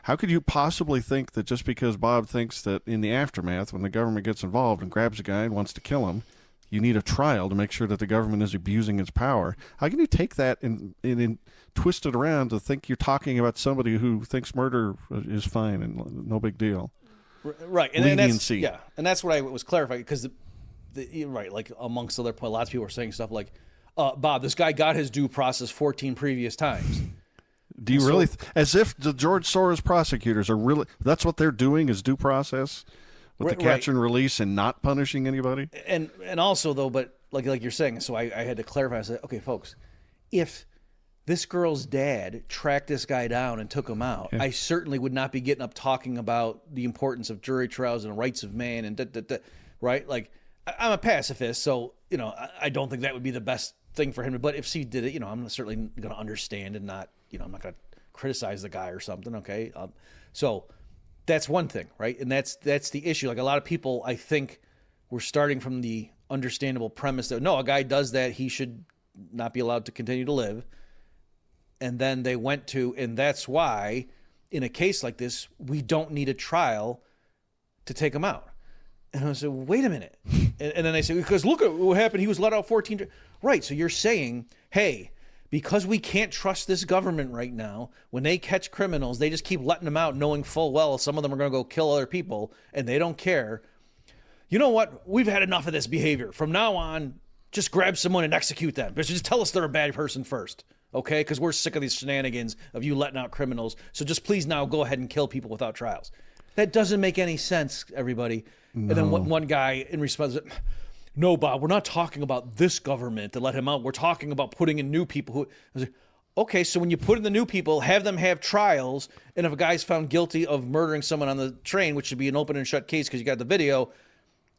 How could you possibly think that just because Bob thinks that in the aftermath, when the government gets involved and grabs a guy and wants to kill him, you need a trial to make sure that the government is abusing its power? How can you take that and twist it around to think you're talking about somebody who thinks murder is fine and no big deal?
Right. And
leniency.
And that's what I was clarifying because right, like amongst other points, lots of people were saying stuff like, Bob, this guy got his due process 14 previous times.
Do you really, as if the George Soros prosecutors are really, that's what they're doing is due process with the catch and release and not punishing anybody? And
also, though, but like you're saying, so I had to clarify. I said, okay, folks, if this girl's dad tracked this guy down and took him out, I certainly would not be getting up talking about the importance of jury trials and rights of man and right? Like, I'm a pacifist, so, I don't think that would be the best thing for him. But if she did it, I'm certainly going to understand and not, I'm not going to criticize the guy or something, okay? So that's one thing, right? And that's the issue. Like, a lot of people, I think, we're starting from the understandable premise that, no, a guy does that, he should not be allowed to continue to live. And then they went to, and that's why, in a case like this, we don't need a trial to take him out. And I said, wait a minute. And then they said, because look at what happened. He was let out 14. Right. So you're saying, hey, because we can't trust this government right now, when they catch criminals, they just keep letting them out, knowing full well some of them are going to go kill other people, and they don't care. You know what? We've had enough of this behavior. From now on, just grab someone and execute them. But just tell us they're a bad person first. Okay, because we're sick of these shenanigans of you letting out criminals. So just please now go ahead and kill people without trials. That doesn't make any sense, everybody. No. And then one guy in response, no, Bob, we're not talking about this government to let him out. We're talking about putting in new people. I was like, okay, so when you put in the new people, have them have trials. And if a guy's found guilty of murdering someone on the train, which should be an open and shut case because you got the video,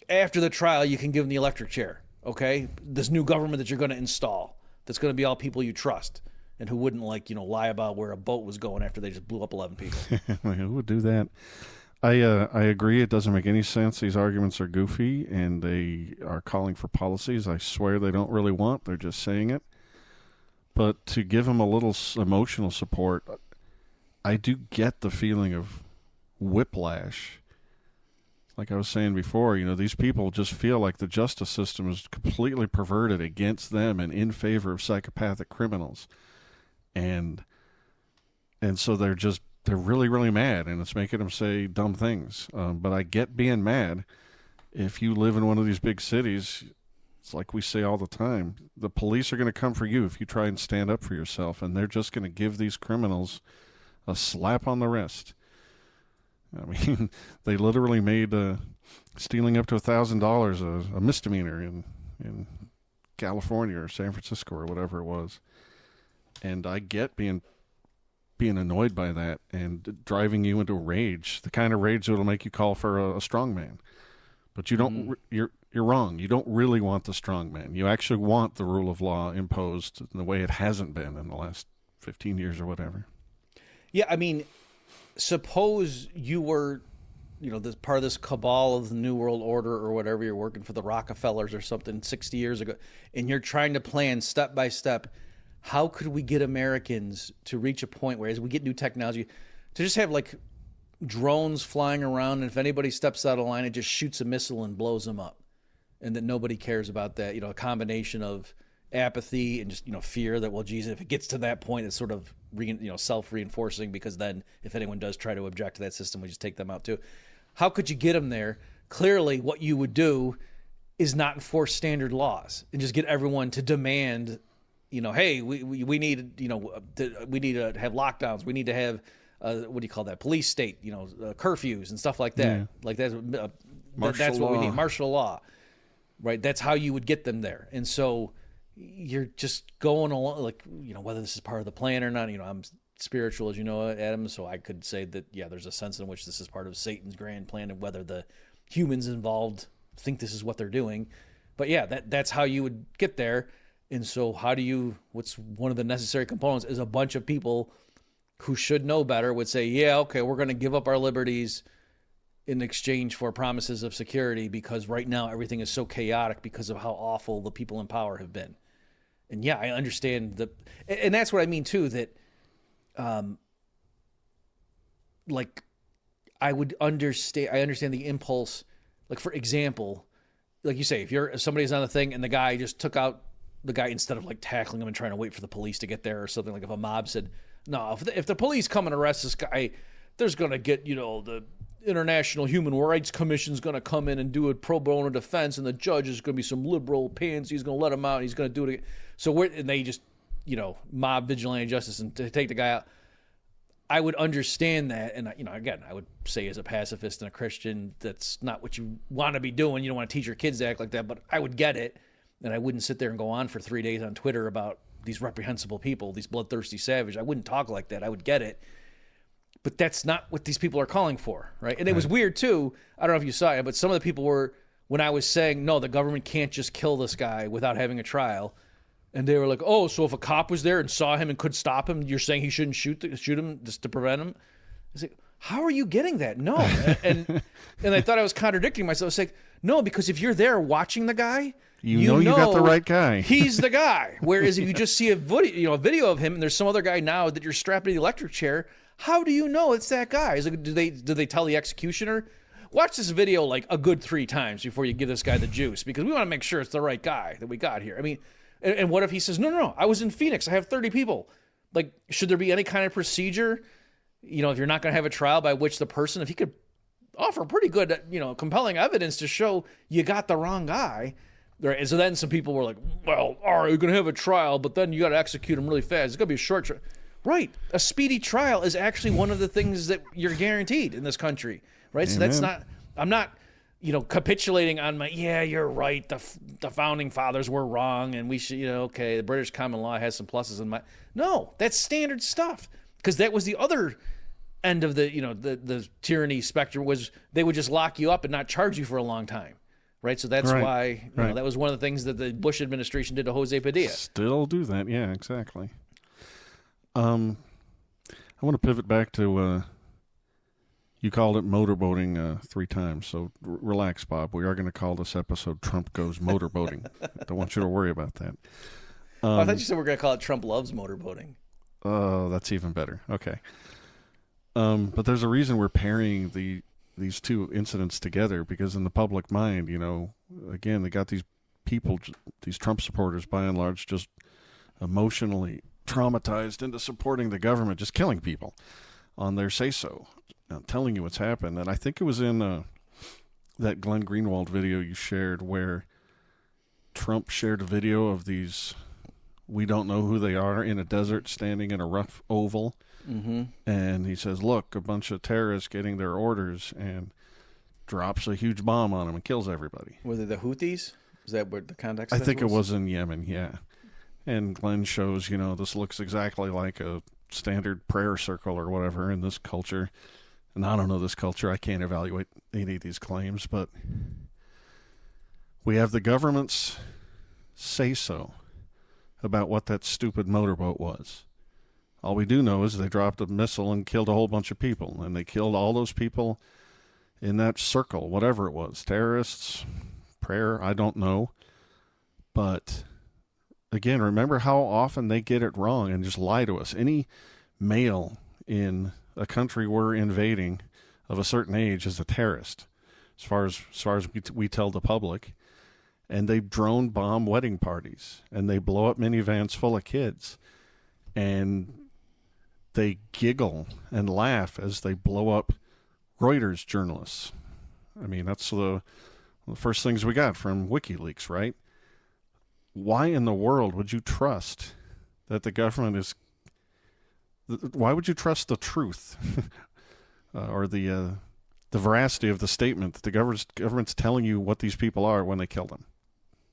after the trial, you can give him the electric chair. Okay, this new government that you're going to install. That's going to be all people you trust and who wouldn't lie about where a boat was going after they just blew up 11 people.
Who would do that? I agree. It doesn't make any sense. These arguments are goofy and they are calling for policies I swear they don't really want. They're just saying it. But to give them a little emotional support, I do get the feeling of whiplash. Like I was saying before, these people just feel like the justice system is completely perverted against them and in favor of psychopathic criminals. And so they're really, really mad, and it's making them say dumb things. But I get being mad. If you live in one of these big cities, it's like we say all the time, the police are going to come for you if you try and stand up for yourself, and they're just going to give these criminals a slap on the wrist. I mean, they literally made stealing up to $1,000 a misdemeanor in California or San Francisco or whatever it was. And I get being annoyed by that and driving you into a rage, the kind of rage that will make you call for a strongman. But you don't. You're wrong. You don't really want the strongman. You actually want the rule of law imposed in the way it hasn't been in the last 15 years or whatever.
Yeah, I mean, suppose you were, this part of this cabal of the New World Order or whatever, you're working for the Rockefellers or something 60 years ago, and you're trying to plan step by step, how could we get Americans to reach a point where, as we get new technology, to just have drones flying around, and if anybody steps out of line, it just shoots a missile and blows them up, and that nobody cares about that. A combination of apathy and just fear that, well, geez, if it gets to that point, it's sort of self-reinforcing, because then if anyone does try to object to that system, we just take them out too. How could you get them there? Clearly, what you would do is not enforce standard laws and just get everyone to demand, hey, we need, we need to have lockdowns. We need to have, what do you call that? Police state, curfews and stuff like that.
Yeah.
Like that's what we need. Martial law, right? That's how you would get them there. And so you're just going along, whether this is part of the plan or not. I'm spiritual, as you know, Adam, so I could say that, yeah, there's a sense in which this is part of Satan's grand plan, and whether the humans involved think this is what they're doing. But yeah, that's how you would get there. And so what's one of the necessary components is a bunch of people who should know better would say, yeah, okay, we're going to give up our liberties in exchange for promises of security, because right now everything is so chaotic because of how awful the people in power have been. And yeah, I understand and that's what I mean too, that I understand the impulse. Like, for example, like you say, if somebody's on the thing and the guy just took out the guy instead of tackling him and trying to wait for the police to get there or something, like if a mob said, no, if the police come and arrest this guy, there's going to get, the International Human Rights Commission is going to come in and do a pro bono defense, and the judge is going to be some liberal pansy. He's going to let him out, and he's going to do it again. So and they just, mob vigilante justice and to take the guy out. I would understand that. And, again, I would say as a pacifist and a Christian, that's not what you want to be doing. You don't want to teach your kids to act like that, but I would get it. And I wouldn't sit there and go on for 3 days on Twitter about these reprehensible people, these bloodthirsty savage. I wouldn't talk like that. I would get it. But that's not what these people are calling for, right? And it was weird, too. I don't know if you saw it, but some of the people were, when I was saying, no, the government can't just kill this guy without having a trial, and they were like, oh, so if a cop was there and saw him and could stop him, you're saying he shouldn't shoot him just to prevent him? I was like, how are you getting that? No. and I thought I was contradicting myself. I was like, no, because if you're there watching the guy, you know you got the right guy. He's the guy. Whereas if you just see a video of him and there's some other guy now that you're strapped to the electric chair, how do you know it's that guy? Is it, do they tell the executioner? Watch this video like a good 3 times before you give this guy the juice, because we want to make sure it's the right guy that we got here. I mean, and what if he says, no, I was in Phoenix. I have 30 people. Like, should there be any kind of procedure, if you're not going to have a trial by which the person, if he could offer pretty good, compelling evidence to show you got the wrong guy. Right? And so then some people were like, well, all right, you're going to have a trial, but then you got to execute him really fast. It's going to be a short trial. Right. A speedy trial is actually one of the things that you're guaranteed in this country. Right. Amen. So that's not, I'm not, capitulating on you're right. The founding fathers were wrong. And we should, okay, the British common law has some pluses and no, that's standard stuff. Because that was the other end of the, the tyranny spectrum, was they would just lock you up and not charge you for a long time. Right. So that's why, that was one of the things that the Bush administration did to Jose Padilla.
Still do that. Yeah, exactly. I want to pivot back to, you called it motorboating 3 times, so relax, Bob. We are going to call this episode Trump Goes Motorboating. Don't want you to worry about that.
I thought you said we're going to call it Trump Loves Motorboating.
Oh, that's even better. Okay. But there's a reason we're pairing these 2 incidents together, because in the public mind, again, they got these people, these Trump supporters, by and large, just emotionally traumatized into supporting the government, just killing people on their say-so, telling you what's happened. And I think it was in that Glenn Greenwald video you shared, where Trump shared a video of these, we don't know who they are, in a desert, standing in a rough oval. Mm-hmm. And he says, look, a bunch of terrorists getting their orders, and drops a huge bomb on them and kills everybody.
Were they the Houthis? Is that what the context?
I think it was in Yemen, yeah. And Glenn shows, this looks exactly like a standard prayer circle or whatever in this culture. And I don't know this culture. I can't evaluate any of these claims, but we have the government's say-so about what that stupid motorboat was. All we do know is they dropped a missile and killed a whole bunch of people. And they killed all those people in that circle, whatever it was. Terrorists, prayer, I don't know. But again, remember how often they get it wrong and just lie to us. Any male in a country we're invading of a certain age is a terrorist, as far as we tell the public. And they drone bomb wedding parties, and they blow up minivans full of kids, and they giggle and laugh as they blow up Reuters journalists. I mean, that's the first things we got from WikiLeaks, right? Why in the world would you trust that the government is... Why would you trust the truth or the veracity of the statement that the government's telling you what these people are when they kill them?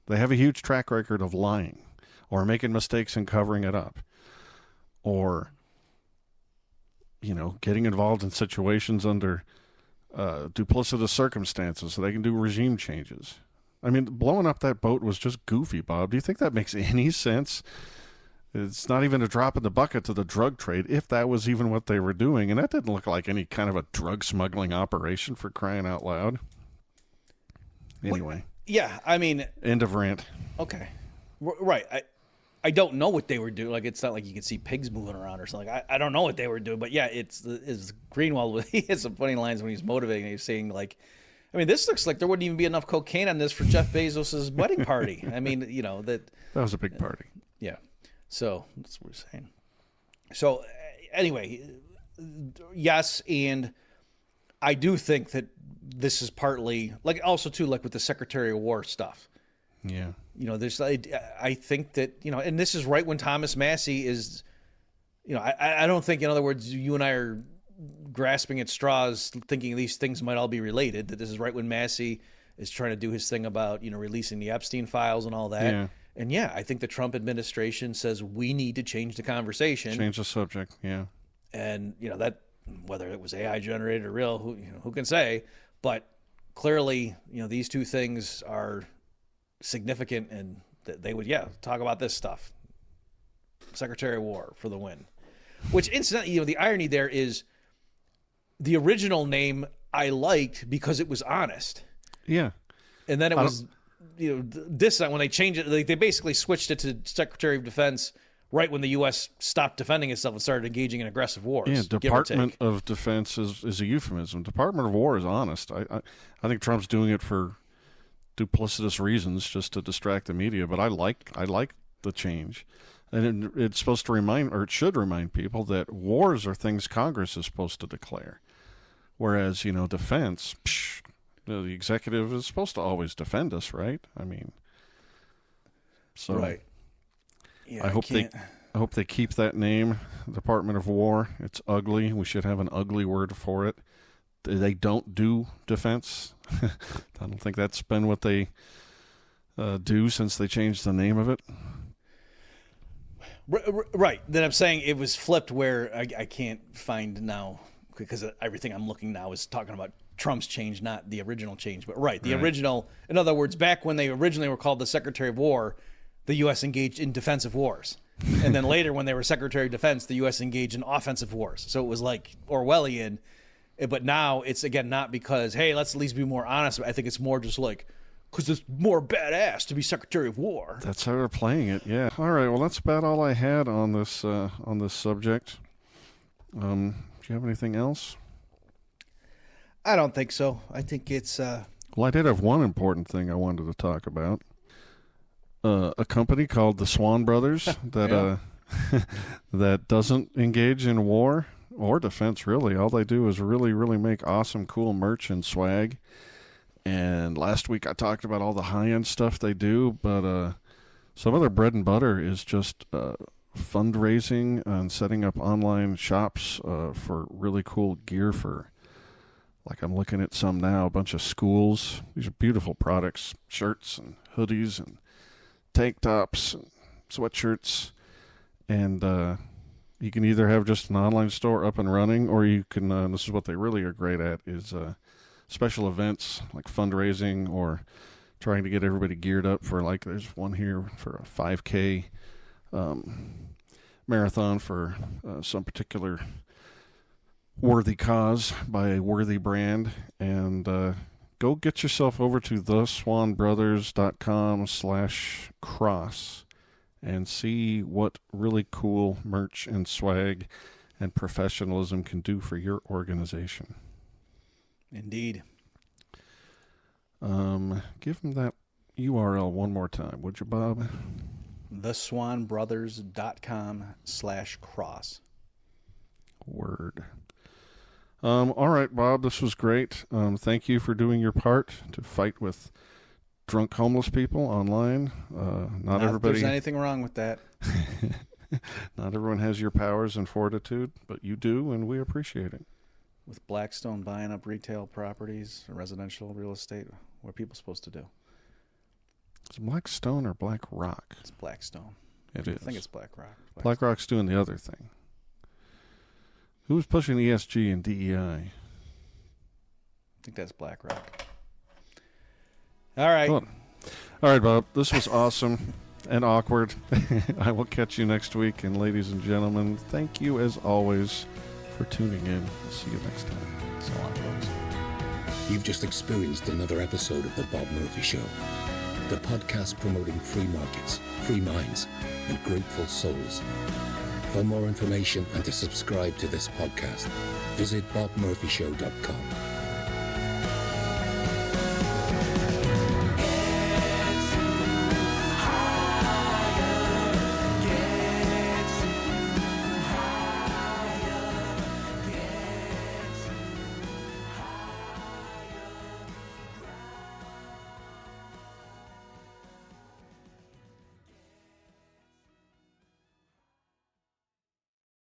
They have a huge track record of lying or making mistakes and covering it up, or, getting involved in situations under duplicitous circumstances so they can do regime changes. I mean, blowing up that boat was just goofy, Bob. Do you think that makes any sense? It's not even a drop in the bucket to the drug trade, if that was even what they were doing. And that didn't look like any kind of a drug smuggling operation, for crying out loud. Anyway.
Yeah, I mean...
End of rant.
Okay. Right. I don't know what they were doing. Like, it's not like you can see pigs moving around or something. I don't know what they were doing. But yeah, it's Greenwald. He has some funny lines when he's motivating. He's saying, like, I mean, this looks like there wouldn't even be enough cocaine on this for Jeff Bezos' wedding party. I mean, that
was a big party.
Yeah. So that's what we're saying. So anyway, yes, and I do think that this is partly, like, also too, like with the Secretary of War stuff.
Yeah.
There's, I think that, and this is right when Thomas Massie is, I don't think, in other words, you and I are grasping at straws thinking these things might all be related, that this is right when Massie is trying to do his thing about, releasing the Epstein files and all that. Yeah. And yeah, I think the Trump administration says we need to change the conversation.
Change the subject, yeah.
And, that whether it was AI generated or real, who can say? But clearly, these two things are significant, and they would, talk about this stuff. Secretary of War for the win. Which, incidentally, the irony there is the original name I liked because it was honest.
Yeah.
And then it was, this when they changed it, they basically switched it to Secretary of Defense right when the U.S. stopped defending itself and started engaging in aggressive wars.
Yeah, Department of Defense is a euphemism. Department of War is honest. I think Trump's doing it for duplicitous reasons, just to distract the media. But I like the change, and it's supposed to remind, or it should remind people that wars are things Congress is supposed to declare, whereas defense, the executive is supposed to always defend us, right? I mean, so
right. Yeah,
I hope they keep that name, Department of War. It's ugly. We should have an ugly word for it. They don't do defense. I don't think that's been what they do since they changed the name of it.
Right. Then I'm saying it was flipped where I can't find now, because everything I'm looking now is talking about Trump's change, not the original change. But the original, in other words, back when they originally were called the Secretary of War, the U.S. engaged in defensive wars. And then later when they were Secretary of Defense, the U.S. engaged in offensive wars. So it was like Orwellian. But now it's, again, not because, hey, let's at least be more honest. I think it's more just like, because it's more badass to be Secretary of War.
That's how they're playing it, yeah. All right, well, that's about all I had on this subject. Do you have anything else?
I don't think so. I think it's...
Well, I did have one important thing I wanted to talk about. A company called the Swan Brothers that that doesn't engage in war or defense, really. All they do is really, really make awesome, cool merch and swag. And last week I talked about all the high-end stuff they do, but some of their bread and butter is just fundraising and setting up online shops for really cool gear for, like I'm looking at some now, a bunch of schools. These are beautiful products, shirts and hoodies and tank tops and sweatshirts. And you can either have just an online store up and running, or you can, this is what they really are great at, is special events like fundraising or trying to get everybody geared up for, like, there's one here for a 5K marathon for some particular worthy cause by a worthy brand. And go get yourself over to theswanbrothers.com/cross and see what really cool merch and swag and professionalism can do for your organization.
Indeed.
Give them that URL one more time, would you, Bob?
theswanbrothers.com/cross.
Word. All right, Bob, this was great. Thank you for doing your part to fight with drunk homeless people online. Not everybody.
There's anything wrong with that.
Not everyone has your powers and fortitude, but you do, and we appreciate it.
With Blackstone buying up retail properties, residential real estate, what are people supposed to do?
Is it Blackstone or Black Rock?
It's Blackstone.
It is.
I think it's Black Rock.
Black Rock's doing the other thing. Who's pushing ESG and DEI?
I think that's Black Rock. All right.
Cool. All right, Bob. This was awesome and awkward. I will catch you next week. And ladies and gentlemen, thank you as always for tuning in. We'll see you next time.
So long, folks.
You've just experienced another episode of The Bob Murphy Show, the podcast promoting free markets, free minds, and grateful souls. For more information and to subscribe to this podcast, visit bobmurphyshow.com.